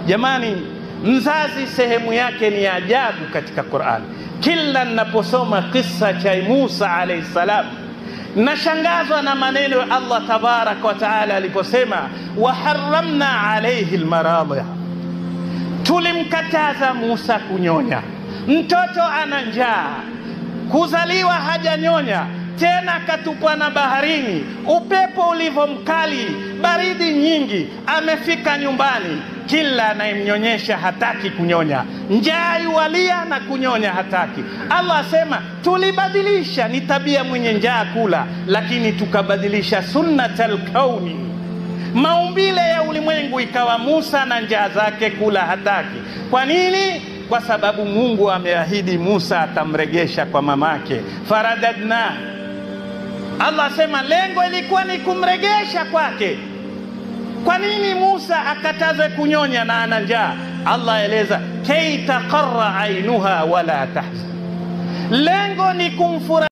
Jamani, mzazi sehemu yake ni ajabu katika Qur'an. Kila ninaposoma kisa cha Musa alayhi salam nashangazwa na maneno ya Allah tabaraka wa taala aliposema wa harramna alayhi almaradhi, tulimkataza Musa kunyonya. Mtoto ana njaa, kuzaliwa hajanyonya, tena katupwa na baharini, upepo ulivomkali, baridi nyingi, amefika nyumbani, kila anayemnyonyesha hataki kunyonya, njaa yualia na kunyonya hataki. Allah asema tulibadilisha, ni tabia mwenye njaa kula, lakini tukabadilisha sunnatal kauni, maumbile ya ulimwengu, ikawa Musa na njaa zake kula hataki. Kwa nini? Kwa sababu Mungu ameahidi Musa atamregesha kwa mamake. Faradadna, Allah asema lengo ilikuwa ni kumregesha kwake. Kwa nini Musa akatazwe kunyonya na ana njaa? Allah eleza kay taqarra ainuha wala tahzan, lengo ni kumfurahisha